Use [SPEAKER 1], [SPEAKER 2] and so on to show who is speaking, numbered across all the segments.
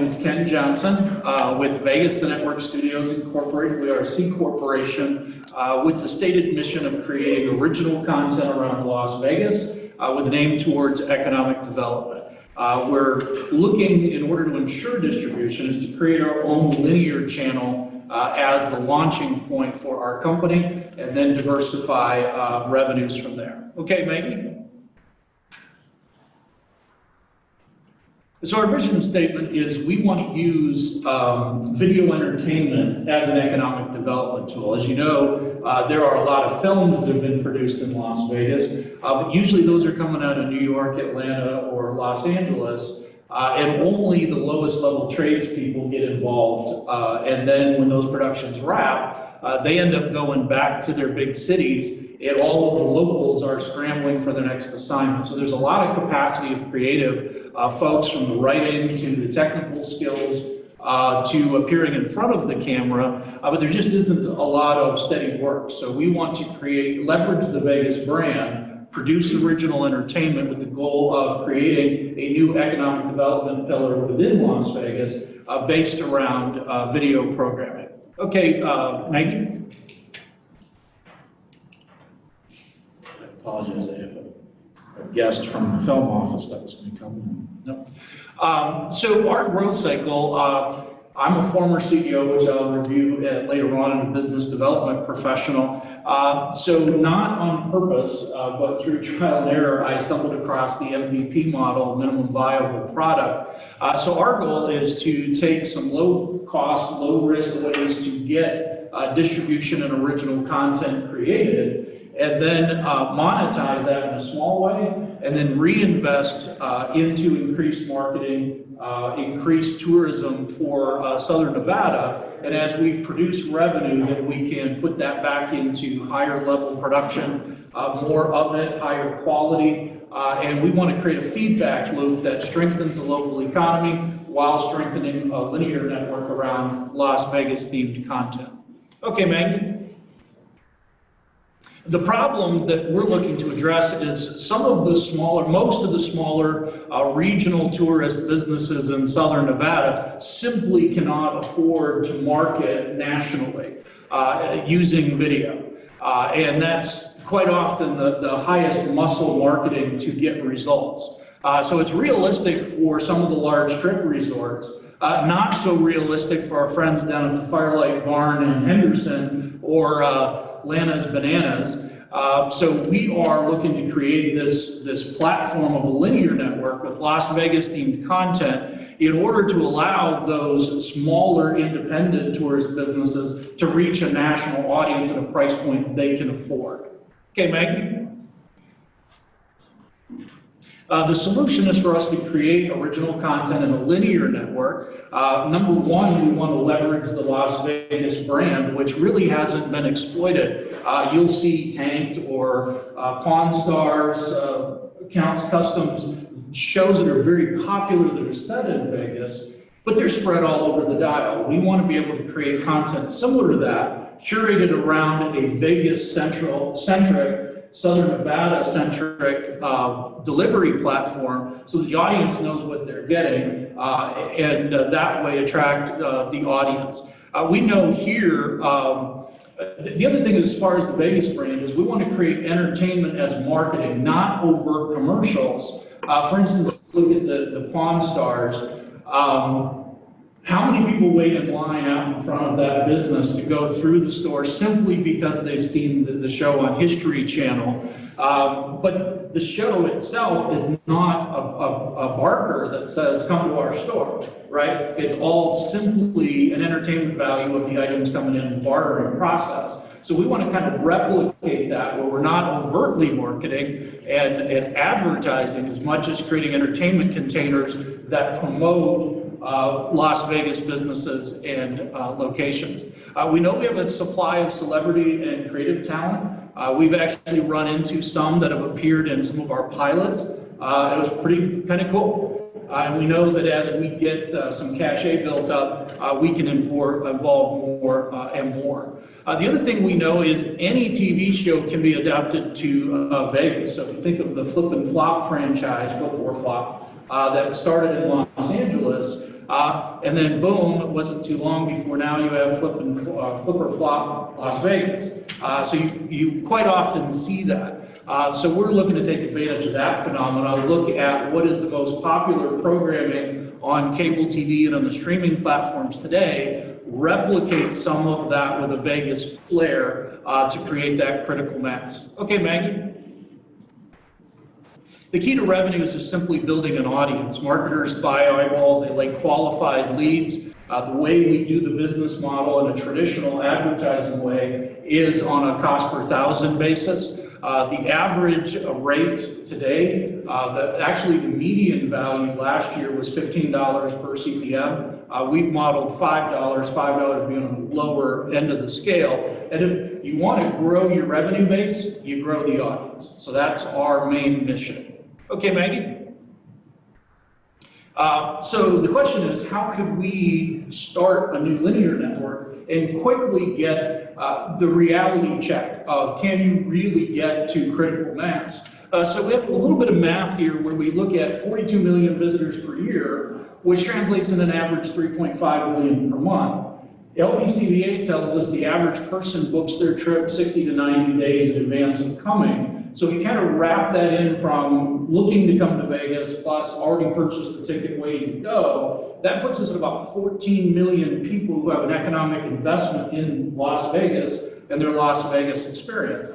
[SPEAKER 1] name is Ken Johnson with Vegas The Network Studios Incorporated. We are a C corporation with the stated mission of creating original content around Las Vegas with an aim towards economic development. We're looking, in order to ensure distribution, is to create our own linear channel as the launching point for our company, and then diversify revenues from there. Okay, Maggie? So our vision statement is we want to use video entertainment as an economic development tool. As you know, there are a lot of films that have been produced in Las Vegas, but usually those are coming out of New York, Atlanta, or Los Angeles, and only the lowest level tradespeople get involved. And then when those productions wrap, they end up going back to their big cities, and all of the locals are scrambling for their next assignment. So there's a lot of capacity of creative folks, from the writing to the technical skills to appearing in front of the camera, but there just isn't a lot of steady work. So we want to leverage the Vegas brand, produce original entertainment with the goal of creating a new economic development pillar within Las Vegas based around video programming. Okay, Maggie? I apologize, I have a guest from the film office that was going to come in. No. So our growth cycle, I'm a former CEO, which I'll review later on, in a business development professional. So not on purpose, but through trial and error, I stumbled across the MVP model, minimum viable product. So our goal is to take some low cost, low risk ways to get distribution and original content created, and then monetize that in a small way, and then reinvest into increased marketing, increased tourism for Southern Nevada. And as we produce revenue, then we can put that back into higher level production, more of it, higher quality, and we want to create a feedback loop that strengthens the local economy while strengthening a linear network around Las Vegas themed content. Okay, Maggie? The problem that we're looking to address is most of the smaller regional tourist businesses in Southern Nevada simply cannot afford to market nationally using video. And that's quite often the highest muscle marketing to get results. So it's realistic for some of the large strip resorts, not so realistic for our friends down at the Firelight Barn in Henderson or Lana's Bananas. So we are looking to create this platform of a linear network with Las Vegas themed content in order to allow those smaller independent tourist businesses to reach a national audience at a price point they can afford. Okay, Maggie? The solution is for us to create original content in a linear network. Number one, we want to leverage the Las Vegas brand, which really hasn't been exploited. You'll see Tanked or Pawn Stars, Counts Customs, shows that are very popular that are set in Vegas, but they're spread all over the dial. We want to be able to create content similar to that, curated around a Vegas-centric, Southern Nevada-centric delivery platform, so the audience knows what they're getting, and that way attract the audience. We know here, the other thing as far as the Vegas brand is we want to create entertainment as marketing, not overt commercials. For instance, look at the Pawn Stars. How many people wait in line out in front of that business to go through the store simply because they've seen the show on History Channel? But the show itself is not a marker that says, come to our store, right? It's all simply an entertainment value of the items coming in the bartering process. So we want to kind of replicate that where we're not overtly marketing and advertising as much as creating entertainment containers that promote Las Vegas businesses and locations. We know we have a supply of celebrity and creative talent. We've actually run into some that have appeared in some of our pilots. It was pretty kind of cool. And we know that as we get some cachet built up, we can involve more and more. The other thing we know is any TV show can be adapted to Vegas. So if you think of the Flip and Flop franchise, Flip or Flop, that started in Los Angeles, And then boom, it wasn't too long before now you have flip or flop Las Vegas. So you quite often see that. So we're looking to take advantage of that phenomenon, look at what is the most popular programming on cable TV and on the streaming platforms today, replicate some of that with a Vegas flair to create that critical mass. Okay, Maggie? The key to revenue is just simply building an audience. Marketers buy eyeballs, they like qualified leads. The way we do the business model in a traditional advertising way is on a cost per thousand basis. The average rate today, actually the median value last year was $15 per CPM. We've modeled $5 being on the lower end of the scale. And if you want to grow your revenue base, you grow the audience. So that's our main mission. Okay, Maggie? So the question is, how could we start a new linear network and quickly get the reality check of can you really get to critical mass? So we have a little bit of math here where we look at 42 million visitors per year, which translates in an average 3.5 million per month. LVCVA tells us the average person books their trip 60 to 90 days in advance of coming. So we kind of wrap that in from looking to come to Vegas plus already purchased the ticket waiting to go. That puts us at about 14 million people who have an economic investment in Las Vegas and their Las Vegas experience.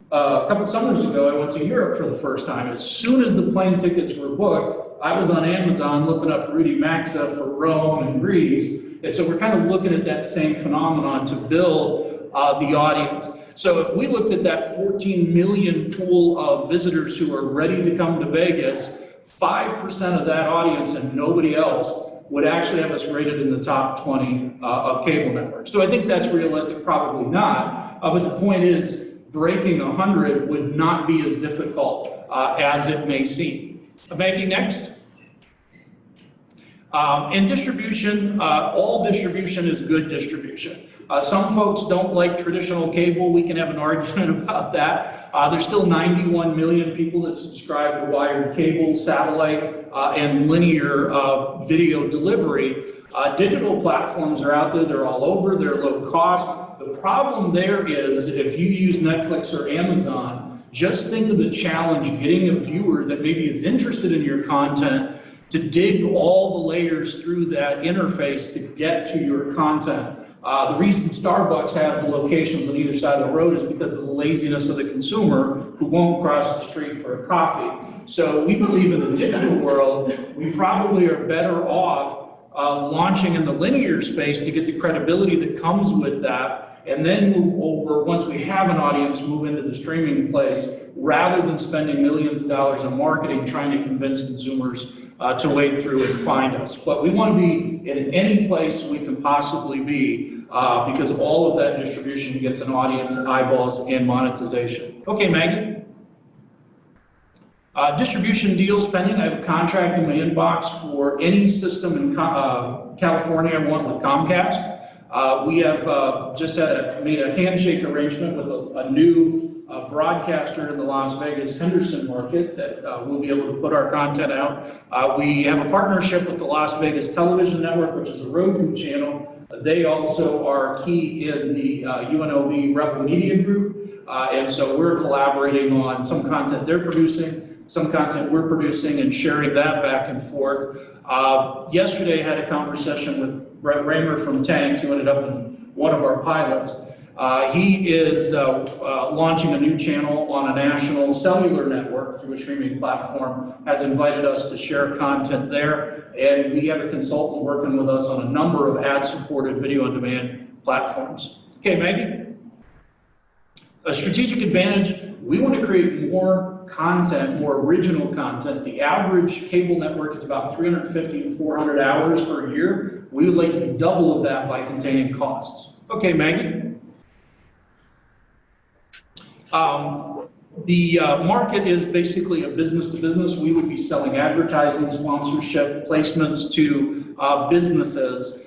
[SPEAKER 1] A couple summers ago, I went to Europe for the first time. As soon as the plane tickets were booked, I was on Amazon looking up Rudy Maxa for Rome and Greece. And so we're kind of looking at that same phenomenon to build the audience. So if we looked at that 14 million pool of visitors who are ready to come to Vegas, 5% of that audience and nobody else would actually have us rated in the top 20 of cable networks. Do I think that's realistic? Probably not. But the point is, breaking 100 would not be as difficult as it may seem. Maggie, next. In distribution, all distribution is good distribution. Some folks don't like traditional cable. We can have an argument about that. There's still 91 million people that subscribe to wired cable, satellite, and linear video delivery. Digital platforms are out there. They're all over. They're low cost. The problem there is if you use Netflix or Amazon, just think of the challenge getting a viewer that maybe is interested in your content to dig all the layers through that interface to get to your content. The reason Starbucks have locations on either side of the road is because of the laziness of the consumer who won't cross the street for a coffee. So we believe in the digital world, we probably are better off launching in the linear space to get the credibility that comes with that, and then move over, once we have an audience, move into the streaming place, rather than spending millions of dollars on marketing trying to convince consumers to wade through and find us. But we want to be in any place we can possibly be because all of that distribution gets an audience, eyeballs, and monetization. Okay, Maggie. Distribution deals pending. I have a contract in my inbox for any system in California. I want with Comcast. We have just made a handshake arrangement with a new broadcaster in the Las Vegas Henderson market that we'll be able to put our content out. We have a partnership with the Las Vegas Television Network, which is a Roku channel. They also are key in the UNLV Rebel Media Group, and so we're collaborating on some content they're producing, some content we're producing, and sharing that back and forth. Yesterday I had a conversation with Brett Raymer from Tank, who ended up in one of our pilots. He is launching a new channel on a national cellular network through a streaming platform, has invited us to share content there, and we have a consultant working with us on a number of ad-supported video-on-demand platforms. Okay, Maggie? A strategic advantage, we want to create more content, more original content. The average cable network is about 350 to 400 hours per year. We would like to do double of that by containing costs. Okay, Maggie? The market is basically a business-to-business. We would be selling advertising, sponsorship, placements to businesses.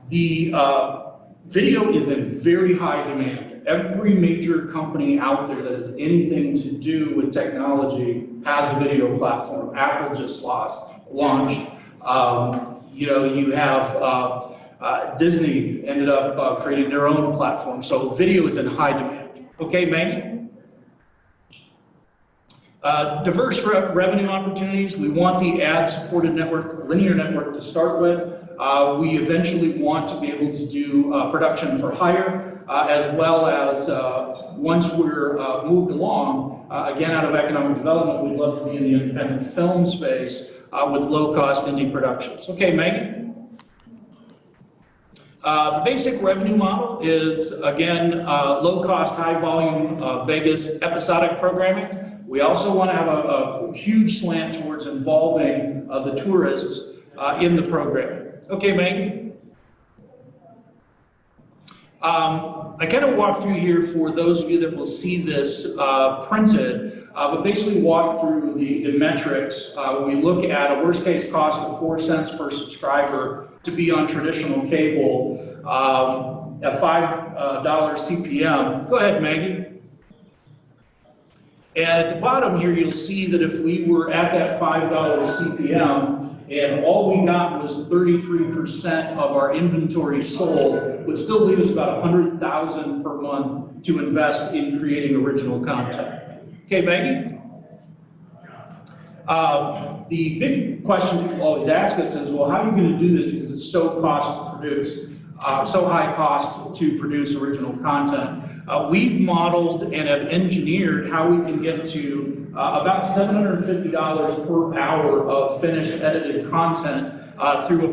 [SPEAKER 1] The video is in very high demand. Every major company out there that has anything to do with technology has a video platform. Apple just launched. You know, you have Disney ended up creating their own platform, so video is in high demand. Okay, Maggie? Diverse revenue opportunities. We want the ad-supported network, linear network to start with. We eventually want to be able to do production for hire, as well as once we're moved along, again out of economic development, we'd love to be in the independent film space with low-cost indie productions. Okay, Megan? The basic revenue model is, again, low-cost, high-volume Vegas episodic programming. We also want to have a huge slant towards involving the tourists in the program. Okay, Maggie? I kind of walk through here for those of you that will see this printed, but basically walk through the metrics. We look at a worst case cost of 4 cents per subscriber to be on traditional cable, at $5 CPM. Go ahead, Maggie. And at the bottom here, you'll see that if we were at that $5 CPM, and all we got was 33% of our inventory sold, would still leave us about $100,000 per month to invest in creating original content. Okay, Maggie? The big question people always ask us is, well, how are you going to do this because it's so cost to produce, so high cost to produce original content? We've modeled and have engineered how we can get to about $750 per hour of finished edited content through a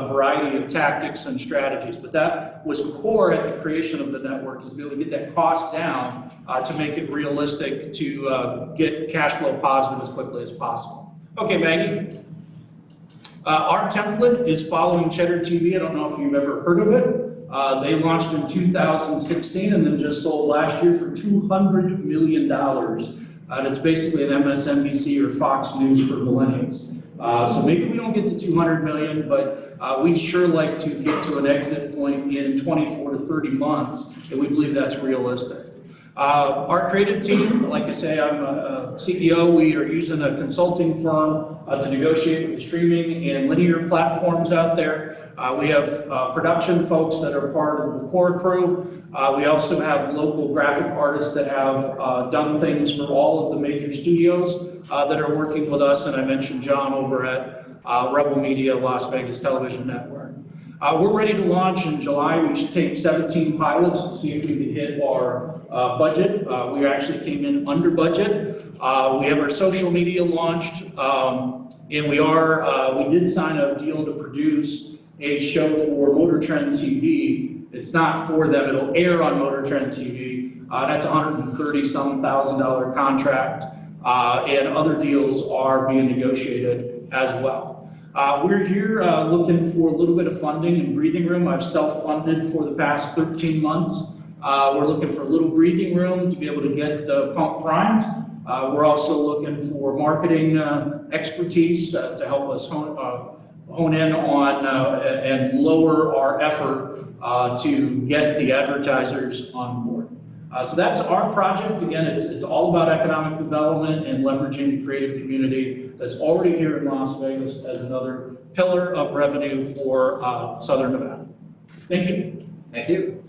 [SPEAKER 1] variety of tactics and strategies. But that was core at the creation of the network, is to be able to get that cost down to make it realistic to get cash flow positive as quickly as possible. Okay, Maggie? Our template is following Cheddar TV. I don't know if you've ever heard of it. They launched in 2016 and then just sold last year for $200 million. And it's basically an MSNBC or Fox News for millennials. So maybe we don't get to 200 million, but we'd sure like to get to an exit point in 24 to 30 months, and we believe that's realistic. Our creative team, like I say, I'm a CEO. We are using a consulting firm to negotiate with the streaming and linear platforms out there. We have production folks that are part of the core crew. We also have local graphic artists that have done things for all of the major studios that are working with us, and I mentioned John over at Rebel Media, Las Vegas Television Network. We're ready to launch in July. We should take 17 pilots to see if we can hit our budget. We actually came in under budget. We have our social media launched, and we did sign a deal to produce a show for Motor Trend TV. It's not for them, it'll air on Motor Trend TV. That's $130,000 contract, and other deals are being negotiated as well. We're here looking for a little bit of funding and breathing room. I've self-funded for the past 13 months. We're looking for a little breathing room to be able to get the pump primed. We're also looking for marketing expertise to help us hone in on and lower our effort to get the advertisers on board. So that's our project. Again, it's all about economic development and leveraging the creative community that's already here in Las Vegas as another pillar of revenue for Southern Nevada. Thank you.
[SPEAKER 2] Thank you.